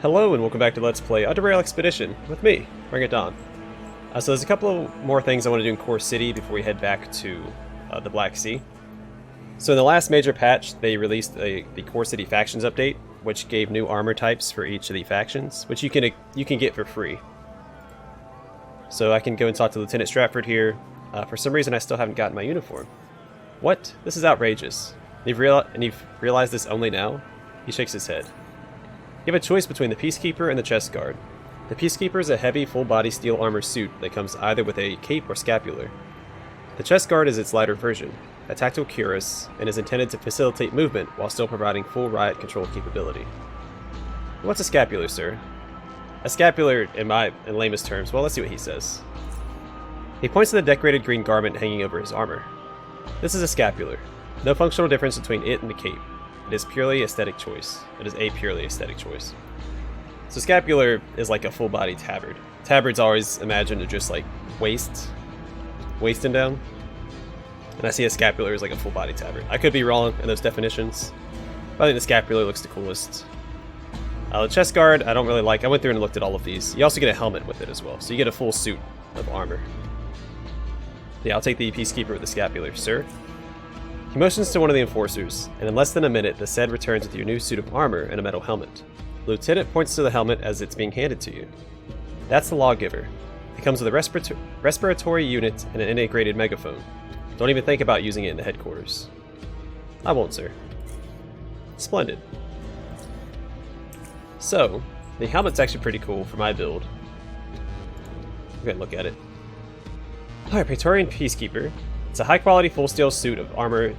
Hello and welcome back to Let's Play UnderRail Expedition with me, BringItDon. So there's a couple of more things I want to do in Core City before we head back to the Black Sea. So in the last major patch, they released the Core City Factions update, which gave new armor types for each of the factions, which you can get for free. So I can go and talk to Lieutenant Stratford here. For some reason, I still haven't gotten my uniform. What? This is outrageous. You've realized this only now? He shakes his head. You have a choice between the Peacekeeper and the Chest Guard. The Peacekeeper is a heavy, full-body steel armor suit that comes either with a cape or scapular. The Chest Guard is its lighter version, a tactical cuirass, and is intended to facilitate movement while still providing full riot control capability. What's a scapular, sir? A scapular, in lamest terms, well, let's see what he says. He points to the decorated green garment hanging over his armor. This is a scapular. No functional difference between it and the cape. It is purely aesthetic choice. It is a purely aesthetic choice. So scapular is like a full-body tabard. Tabards always imagined to just like waisting down. And I see a scapular as like a full-body tabard. I could be wrong in those definitions, but I think the scapular looks the coolest. The chest guard I don't really like. I went through and looked at all of these. You also get a helmet with it as well, so you get a full suit of armor. Yeah, I'll take the Peacekeeper with the scapular, sir. He motions to one of the enforcers, and in less than a minute, the said returns with your new suit of armor and a metal helmet. The lieutenant points to the helmet as it's being handed to you. That's the Lawgiver. It comes with a respiratory unit and an integrated megaphone. Don't even think about using it in the headquarters. I won't, sir. Splendid. So, the helmet's actually pretty cool for my build. We're gonna look at it. Alright, Praetorian Peacekeeper. It's a high-quality full-steel suit of armor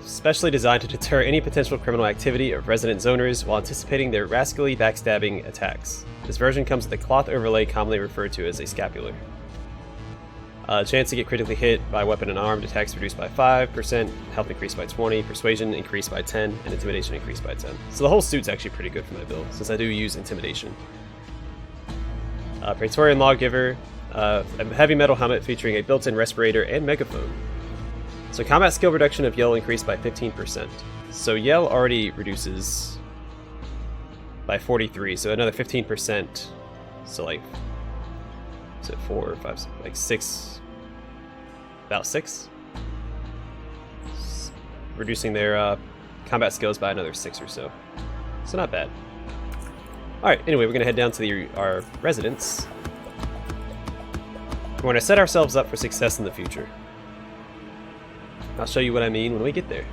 specially designed to deter any potential criminal activity of resident zoners while anticipating their rascally backstabbing attacks. This version comes with a cloth overlay commonly referred to as a scapular. Chance to get critically hit by weapon and armed attacks reduced by 5%, health increased by 20, persuasion increased by 10, and intimidation increased by 10. So the whole suit's actually pretty good for my build, since I do use intimidation. Praetorian Lawgiver. A heavy metal helmet featuring a built-in respirator and megaphone. So combat skill reduction of yell increased by 15%. So yell already reduces by 43, so another 15%. So like, is it 4 or 5, like 6, about 6? Reducing their combat skills by another 6 or so. So not bad. Alright, anyway, we're going to head down to our residence. We're going to set ourselves up for success in the future. I'll show you what I mean when we get there.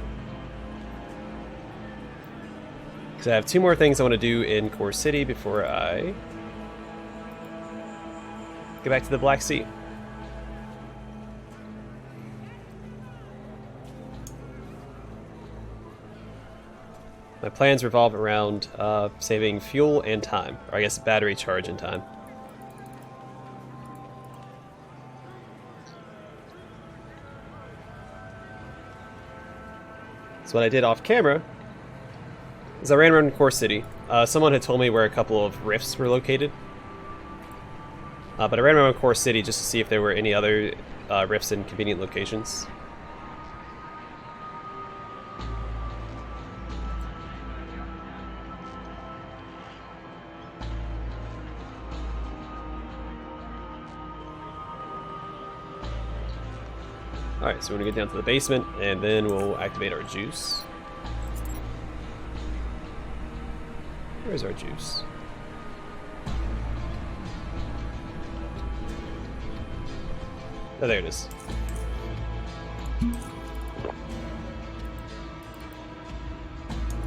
Because I have 2 more things I want to do in Core City before I get back to the Black Sea. My plans revolve around saving fuel and time, or I guess battery charge and time. So what I did off camera is I ran around Core City. Someone had told me where a couple of rifts were located. But I ran around Core City just to see if there were any other rifts in convenient locations. Alright, so we're going to get down to the basement, and then we'll activate our juice. Where's our juice? Oh, there it is. I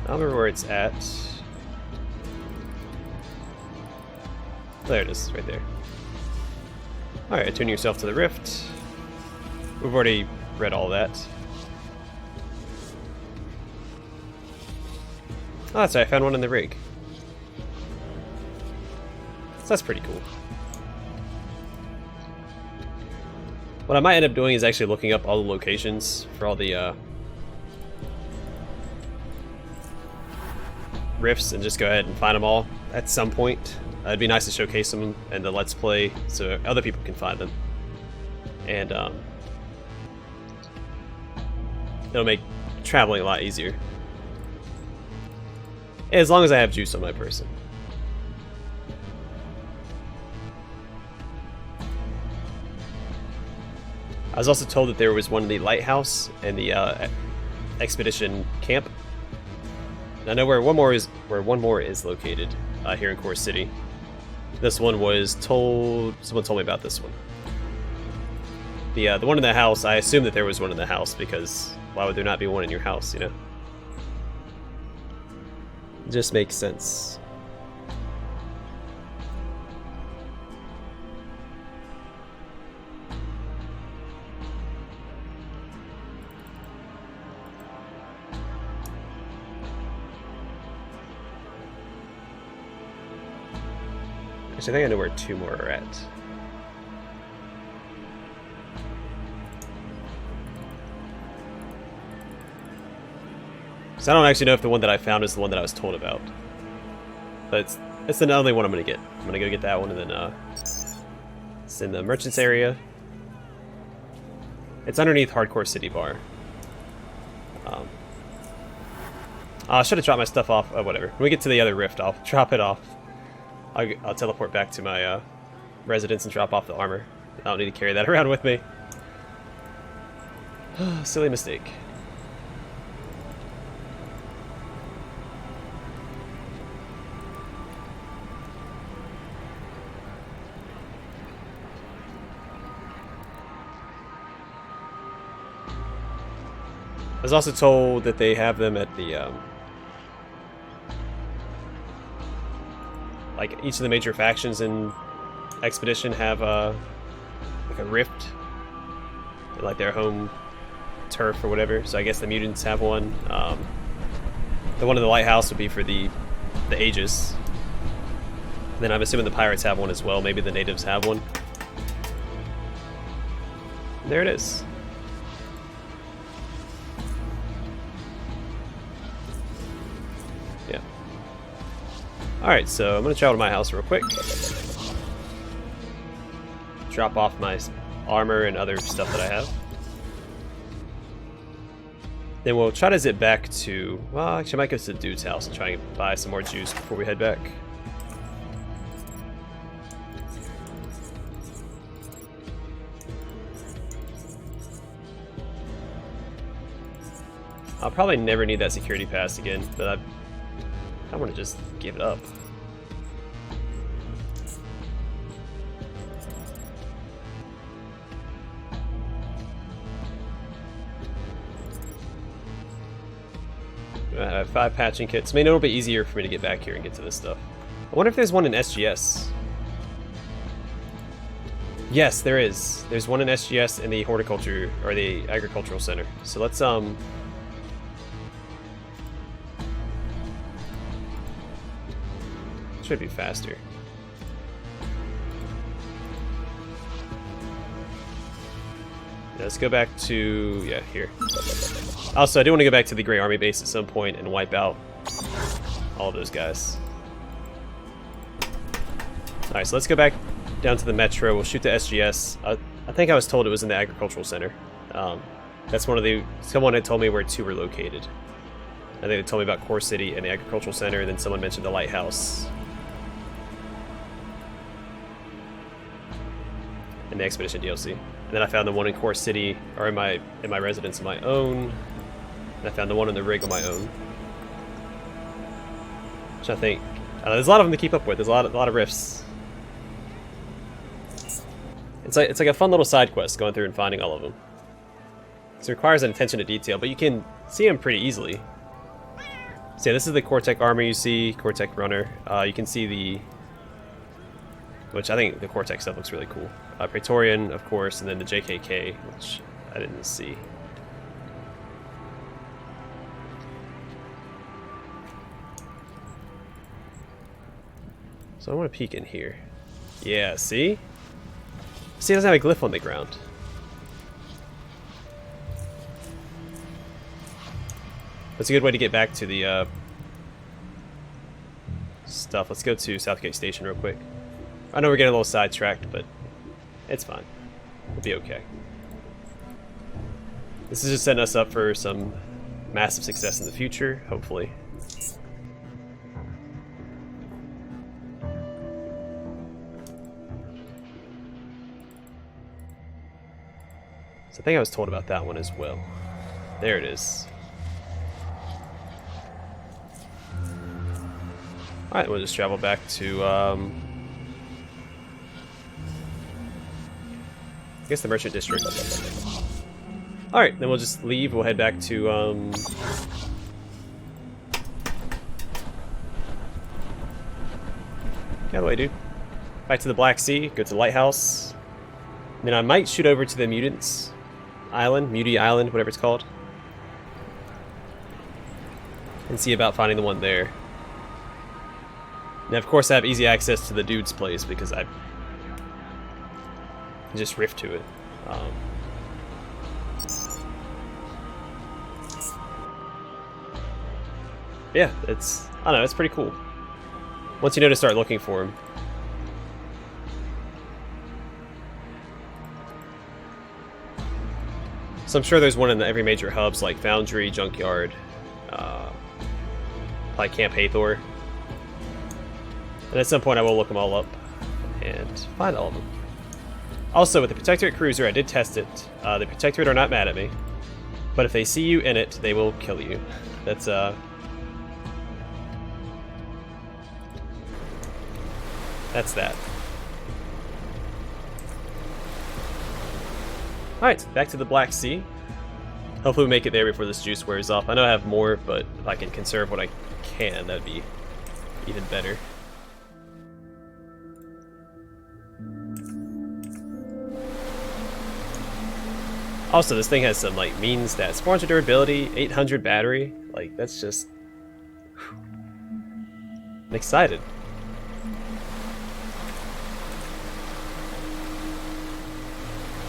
don't remember where it's at. There it is, right there. Alright, attune yourself to the rift. We've already read all that. Oh, that's right, I found one in the rig. So that's pretty cool. What I might end up doing is actually looking up all the locations for all the rifts and just go ahead and find them all at some point. It'd be nice to showcase them in the Let's Play so other people can find them. And it'll make traveling a lot easier. As long as I have juice on my person. I was also told that there was one in the lighthouse and the expedition camp. And I know where one more is located here in Core City. This one was told. Someone told me about this one. The one in the house. I assume that there was one in the house because why would there not be one in your house? You know. It just makes sense. Actually, I think I know where 2 more are at. So I don't actually know if the one that I found is the one that I was told about. But it's the only one I'm going to get. I'm going to go get that one, and then it's in the merchants area. It's underneath Hardcore City Bar. I should have dropped my stuff off. Whatever. When we get to the other rift, I'll drop it off. I'll teleport back to my residence and drop off the armor. I don't need to carry that around with me. Silly mistake. I was also told that they have them at the like each of the major factions in Expedition have like a rift, like their home turf or whatever. So I guess the mutants have one. The one in the lighthouse would be for the Aegis. And then I'm assuming the pirates have one as well. Maybe the natives have one. There it is. Yeah. Alright, so I'm going to travel to my house real quick. Drop off my armor and other stuff that I have. Then we'll try to zip back to... Well, actually I might go to the dude's house and try and buy some more juice before we head back. I'll probably never need that security pass again, but I want to just give it up. I have 5 patching kits. Maybe it'll be easier for me to get back here and get to this stuff. I wonder if there's one in SGS. Yes, there is. There's one in SGS in the horticulture or the agricultural center. So let's should be faster. Yeah, let's go back to here. Also, I do want to go back to the Grey Army base at some point and wipe out all of those guys. Alright, so let's go back down to the metro. We'll shoot the SGS. I think I was told it was in the agricultural center. That's someone had told me where 2 were located. I think they told me about Core City and the agricultural center, and then someone mentioned the lighthouse in the Expedition DLC. And then I found the one in Core City, or in my residence of my own. And I found the one in the rig on my own. Which I think there's a lot of them to keep up with. There's a lot of rifts. It's like a fun little side quest going through and finding all of them. It requires an attention to detail, but you can see them pretty easily. So yeah, this is the Cortec armor you see, Cortec runner. You can see which I think the Cortec stuff looks really cool. Praetorian, of course, and then the JKK, which I didn't see. So I want to peek in here. Yeah, see? See, it doesn't have a glyph on the ground. That's a good way to get back to the stuff. Let's go to Southgate Station real quick. I know we're getting a little sidetracked, but it's fine. We'll be okay. This is just setting us up for some massive success in the future, hopefully. So I think I was told about that one as well. There it is. Alright, we'll just travel back to, I guess the Merchant District. Alright, then we'll just leave. We'll head back to, Get out of the way, dude. Back to the Black Sea, go to the lighthouse. And then I might shoot over to the Mutants Island, Muty Island, whatever it's called. And see about finding the one there. Now, of course, I have easy access to the dude's place because I can just rift to it. Yeah, it's, I don't know, it's pretty cool. Once you know to start looking for him. So I'm sure there's one in every major hubs like Foundry, Junkyard, probably Camp Hathor. And at some point I will look them all up and find all of them. Also, with the Protectorate Cruiser, I did test it. The Protectorate are not mad at me. But if they see you in it, they will kill you. That's, that's that. Alright, back to the Black Sea. Hopefully we make it there before this juice wears off. I know I have more, but if I can conserve what I can, that'd be even better. Also, this thing has some, like, mean stats. 400 durability, 800 battery. Like, that's just... Whew. I'm excited.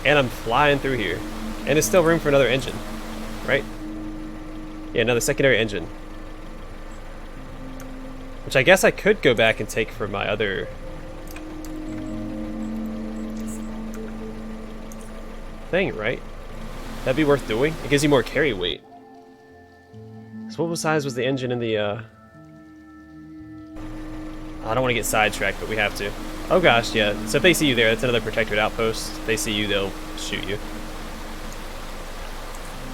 And I'm flying through here. And there's still room for another engine. Right? Yeah, another secondary engine. Which I guess I could go back and take for my other... thing, right? That'd be worth doing. It gives you more carry weight. So what size was the engine in the, I don't want to get sidetracked, but we have to. Oh gosh, yeah. So if they see you there, that's another protectorate outpost. If they see you, they'll shoot you.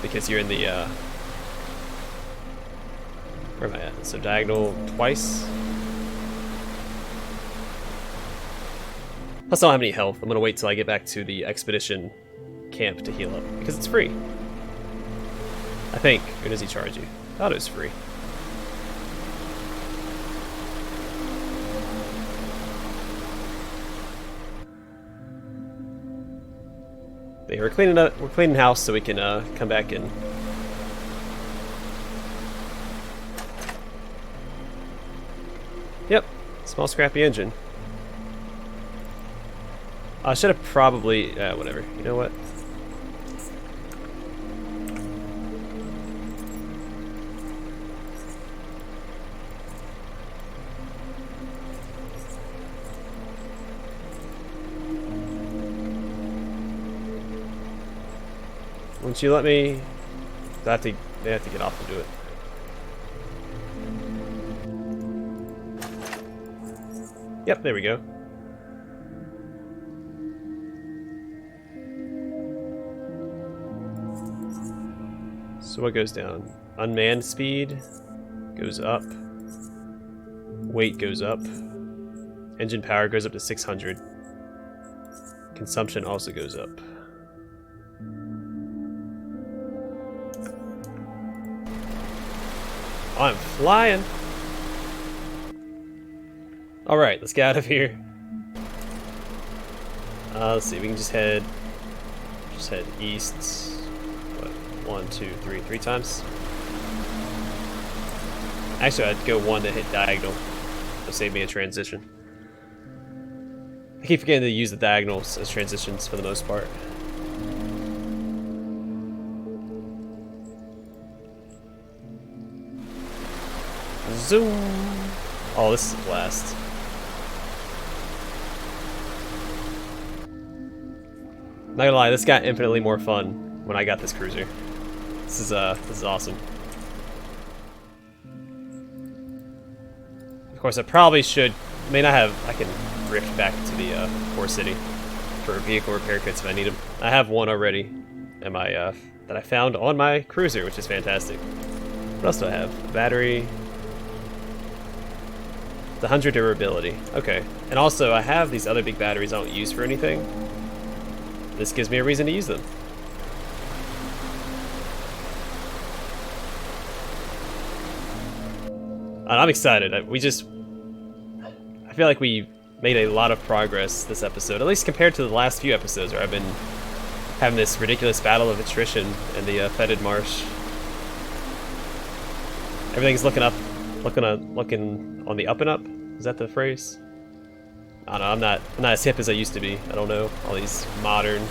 Because you're in the, where am I at? So diagonal twice. Plus I don't have any health. I'm gonna wait till I get back to the expedition camp to heal up. Because it's free. I think. Or does he charge you? I thought it was free. Yeah, we're cleaning up. We're cleaning house so we can come back and. Yep, small scrappy engine. I should have probably whatever. You know what? Once you let me, they have to get off and do it. Yep, there we go. So what goes down? Unmanned speed goes up. Weight goes up. Engine power goes up to 600. Consumption also goes up. I'm flying. Alright, let's get out of here. Let's see, we can just head east. What? 1, 2, 3, 3 times? Actually, I'd go 1 to hit diagonal. It'll save me a transition. I keep forgetting to use the diagonals as transitions for the most part. Zoom! Oh, this is a blast. Not gonna lie, this got infinitely more fun when I got this cruiser. This is awesome. Of course, I probably should. May not have. I can drift back to the core city for vehicle repair kits if I need them. I have one already. am I that I found on my cruiser, which is fantastic. What else do I have? Battery. The 100 durability. Okay. And also, I have these other big batteries I don't use for anything. This gives me a reason to use them. And I'm excited. I feel like we made a lot of progress this episode, at least compared to the last few episodes where I've been having this ridiculous battle of attrition in the fetid marsh. Everything's looking on the up and up. Is that the phrase? I don't know. I'm not as hip as I used to be. I don't know all these modern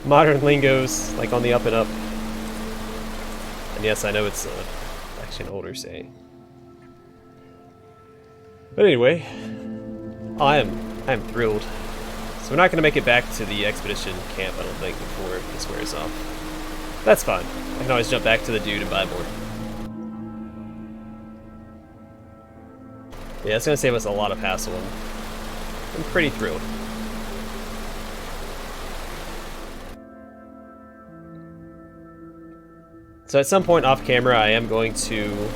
lingos like on the up and up. And yes, I know it's actually an older saying. But anyway, I am thrilled. So we're not going to make it back to the expedition camp, I don't think, before this wears off. That's fine. I can always jump back to the dude and buy more. Yeah, it's going to save us a lot of hassle, and I'm pretty thrilled. So at some point off camera, I am going to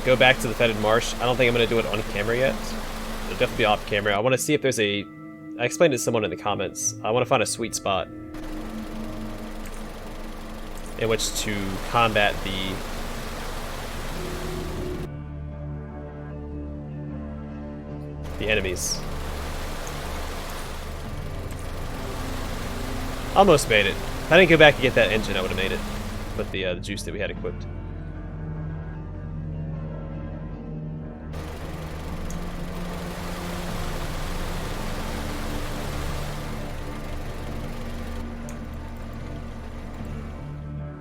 go back to the fetid marsh. I don't think I'm going to do it on camera yet. It'll definitely be off camera. I want to see if there's I explained it to someone in the comments. I want to find a sweet spot in which to combat the enemies. Almost made it. If I didn't go back and get that engine, I would have made it with the juice that we had equipped.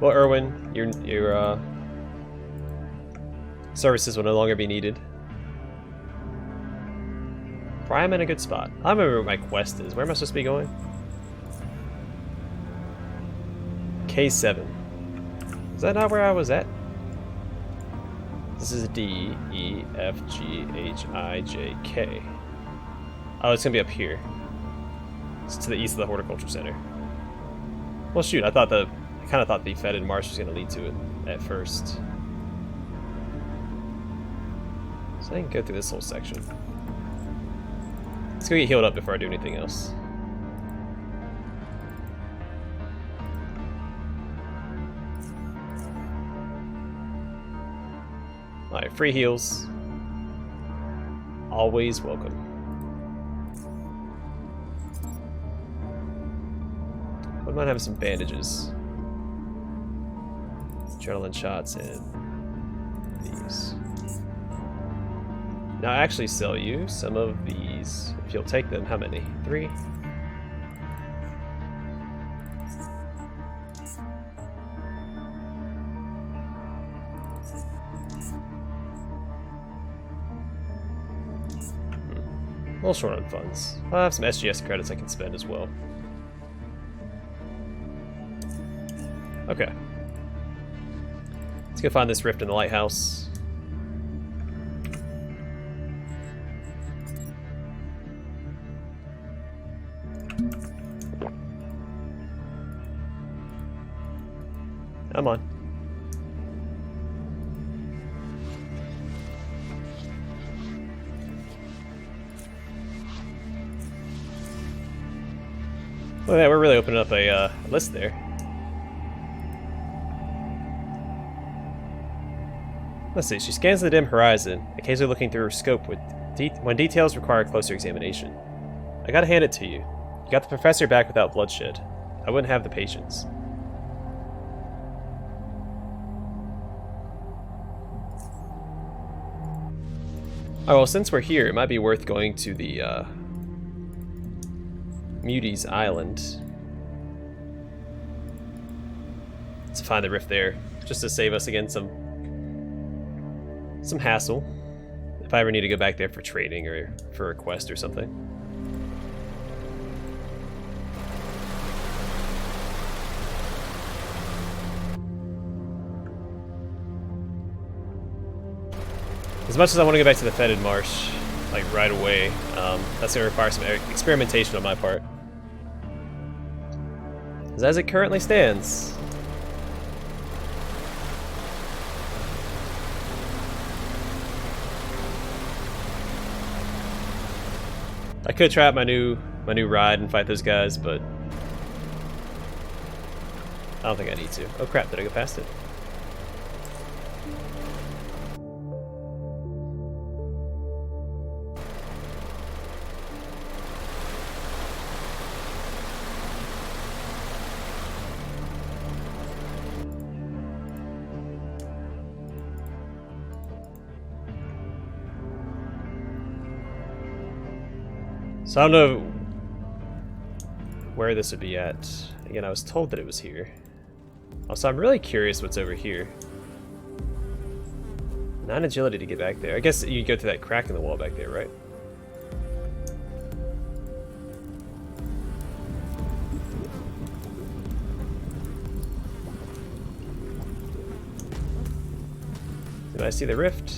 Well, Erwin, your services will no longer be needed. Probably I'm in a good spot. I remember what my quest is. Where am I supposed to be going? K7. Is that not where I was at? This is D, E, F, G, H, I, J, K. Oh, it's gonna be up here. It's to the east of the Horticulture Center. Well, shoot, I kind of thought the fetid marsh was going to lead to it at first. So I can go through this whole section. Let's go get healed up before I do anything else. Alright, free heals. Always welcome. We might have some bandages. Adrenaline shots and these. Now I actually sell you some of these. If you'll take them, how many? 3? A little short on funds. I have some SGS credits I can spend as well. Okay. Let's go find this rift in the lighthouse. Come on. Look at that, we're really opening up a list there. Let's see, she scans the dim horizon, occasionally looking through her scope when details require closer examination. I gotta hand it to you. You got the professor back without bloodshed. I wouldn't have the patience. Oh, well, since we're here, it might be worth going to the, Muty's Island to find the rift there, just to save us again some hassle if I ever need to go back there for trading or for a quest or something. As much as I want to go back to the fetid marsh, like right away, that's going to require some experimentation on my part. Because as it currently stands, I could try out my new ride and fight those guys, but I don't think I need to. Oh crap, did I go past it? So I don't know where this would be at. Again, I was told that it was here. Also, I'm really curious what's over here. 9 agility to get back there. I guess you go through that crack in the wall back there, right? Did I see the rift?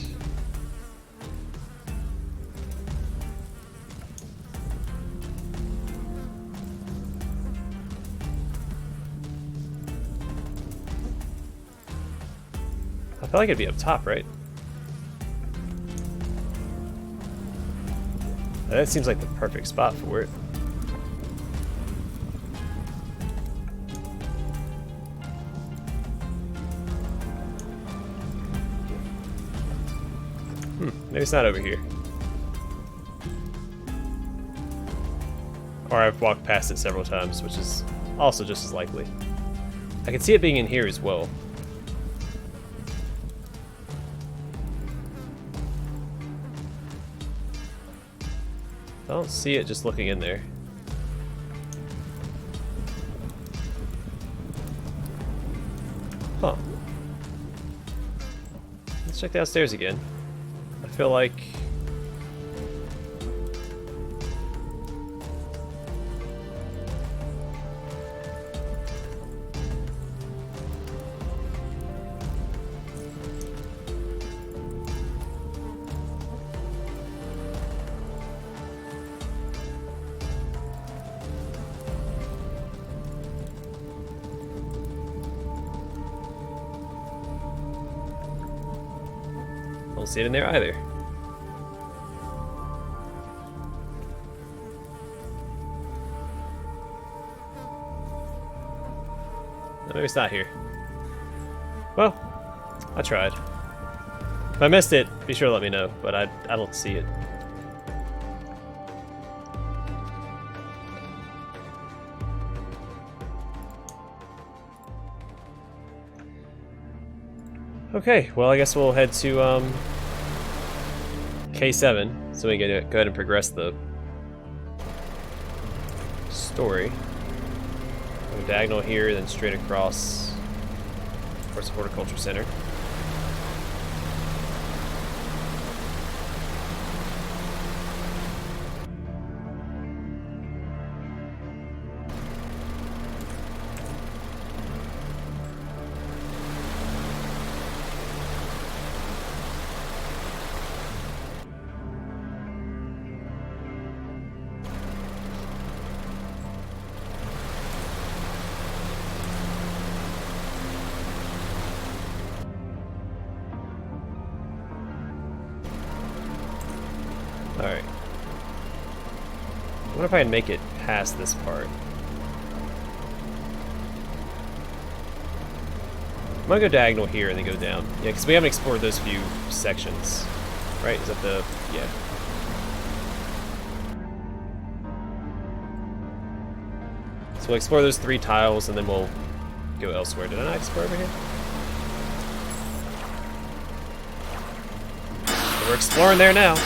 I felt like it'd be up top, right? That seems like the perfect spot for it. Maybe it's not over here. Or I've walked past it several times, which is also just as likely. I can see it being in here as well. I don't see it just looking in there. Huh. Let's check downstairs again. I feel like... Don't see it in there either. No, maybe it's not here. Well, I tried. If I missed it, be sure to let me know, but I don't see it. Okay, well I guess we'll head to K7 so we can go ahead and progress the story. Go diagonal here, then straight across towards the Horticulture Center. Alright. I wonder if I can make it past this part. I'm gonna go diagonal here and then go down. Yeah, because we haven't explored those few sections. Right? Is that the... yeah. So we'll explore those 3 tiles and then we'll go elsewhere. Did I not explore over here? So we're exploring there now.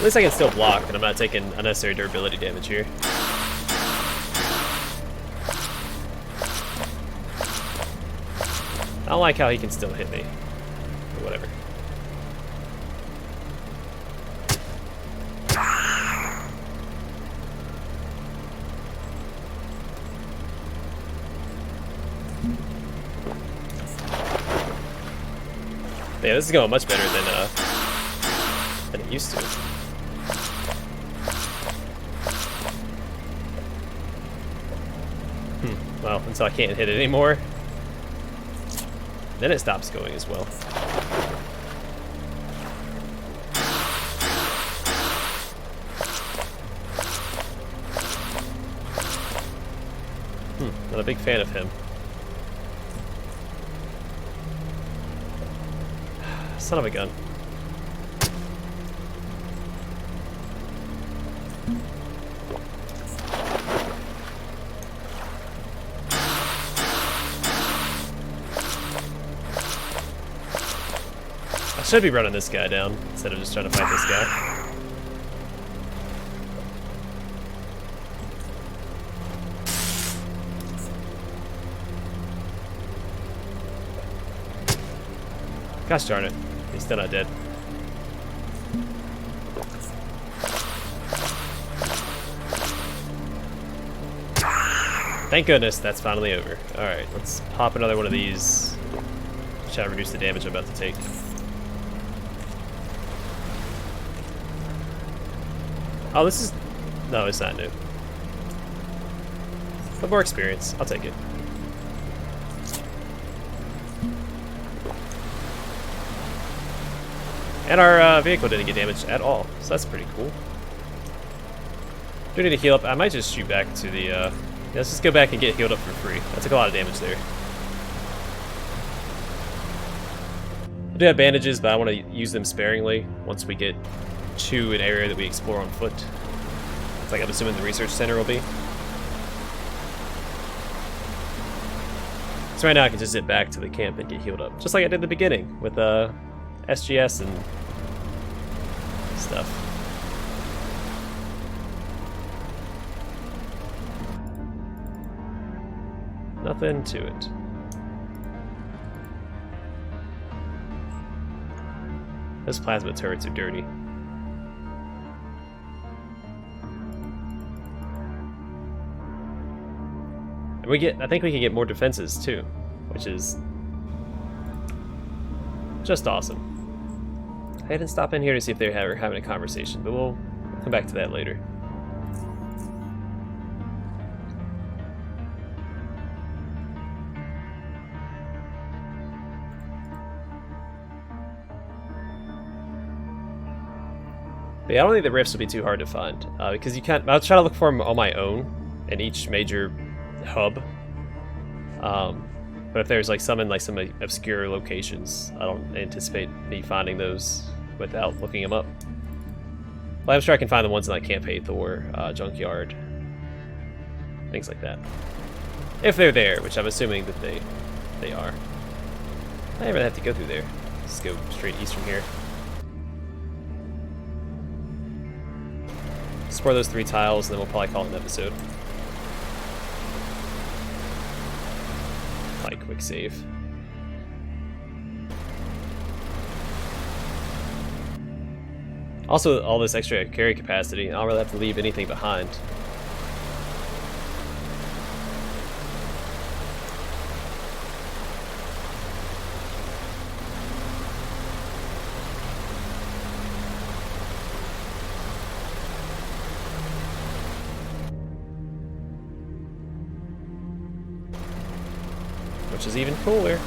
At least I can still block, and I'm not taking unnecessary durability damage here. I don't like how he can still hit me. Or whatever. Yeah, this is going much better than it used to. Well, until I can't hit it anymore. Then it stops going as well. Not a big fan of him. Son of a gun. I should be running this guy down instead of just trying to fight this guy. Gosh darn it. He's still not dead. Thank goodness that's finally over. Alright, let's pop another one of these. Try to reduce the damage I'm about to take. Oh, this is... No, it's not new. But more experience. I'll take it. And our vehicle didn't get damaged at all, so that's pretty cool. Do need to heal up. I might just shoot back to the... yeah, let's just go back and get healed up for free. That took a lot of damage there. I do have bandages, but I want to use them sparingly once we get to an area that we explore on foot. It's like I'm assuming the research center will be. So right now I can just zip back to the camp and get healed up. Just like I did at the beginning with SGS and stuff. Nothing to it. Those plasma turrets are dirty. And I think we can get more defenses too, which is just awesome. I didn't stop in here to see if they were having a conversation, but we'll come back to that later. But yeah, I don't think the rifts will be too hard to find, because you can't. I'll try to look for them on my own in each major hub. But if there's like some in like some obscure locations, I don't anticipate me finding those without looking them up. But I'm sure I can find the ones in like Camp Hathor, Junkyard, things like that. If they're there, which I'm assuming that they are. I don't even have to go through there. Let's go straight east from here. Explore those 3 tiles, and then we'll probably call it an episode. Like quick save. Also, all this extra carry capacity, I don't really have to leave anything behind. Which is even cooler.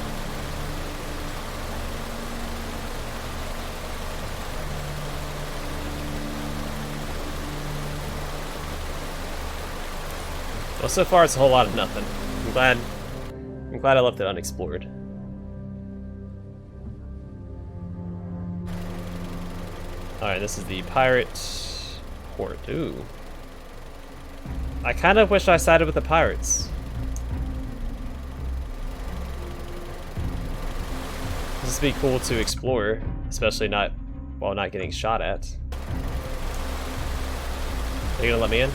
Well, so far it's a whole lot of nothing. I'm glad I left it unexplored. Alright, this is the pirate port. Ooh. I kind of wish I sided with the pirates. This would be cool to explore, especially while not getting shot at. Are you gonna let me in?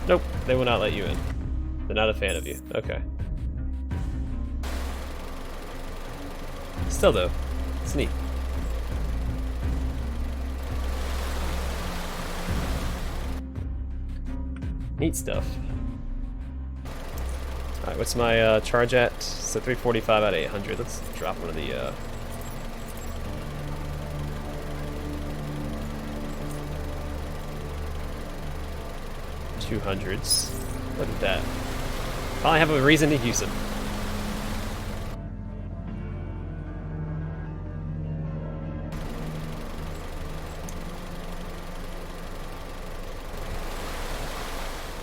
Nope, they will not let you in. They're not a fan of you. Okay. Still though, it's neat. Neat stuff. Alright, what's my charge at? So 345 out of 800. Let's drop one of the 200s. Look at that. Finally have a reason to use them.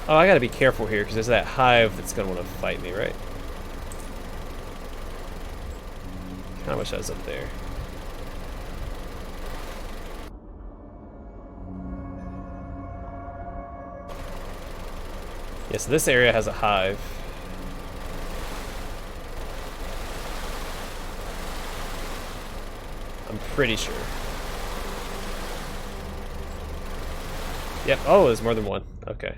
Oh, I gotta be careful here because there's that hive that's gonna want to fight me, right? Kinda wish I was up there. Yeah, so this area has a hive. I'm pretty sure. Yep, oh, there's more than one. Okay.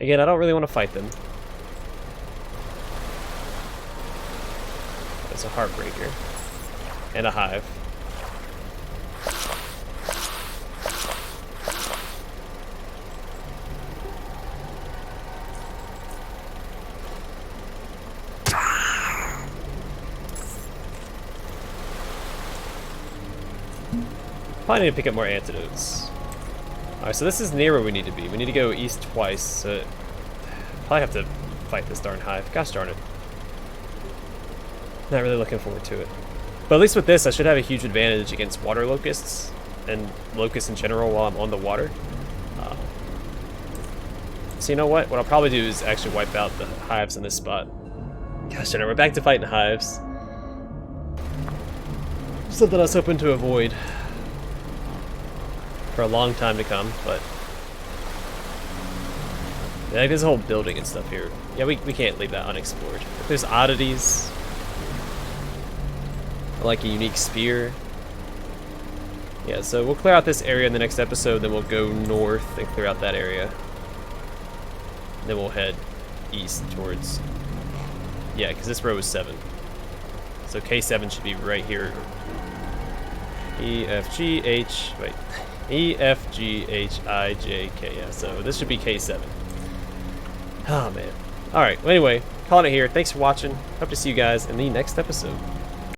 Again, I don't really want to fight them. It's a heartbreaker. And a hive. Probably need to pick up more antidotes. Alright, so this is near where we need to be. We need to go east twice, so probably have to fight this darn hive. Gosh darn it. Not really looking forward to it. But at least with this, I should have a huge advantage against water locusts, and locusts in general while I'm on the water. So you know what? What I'll probably do is actually wipe out the hives in this spot. Gosh darn it, we're back to fighting hives. Something I was hoping to avoid for a long time to come, but yeah, there's a whole building and stuff here. Yeah, we can't leave that unexplored. If there's oddities, or like a unique spear. Yeah, so we'll clear out this area in the next episode, then we'll go north and clear out that area. Then we'll head east towards, yeah, because this row is 7. So K7 should be right here. E, F, G, H, wait. E, F, G, H, I, J, K. Yeah, so this should be K7. Oh, man. Alright, well, anyway, calling it here. Thanks for watching. Hope to see you guys in the next episode.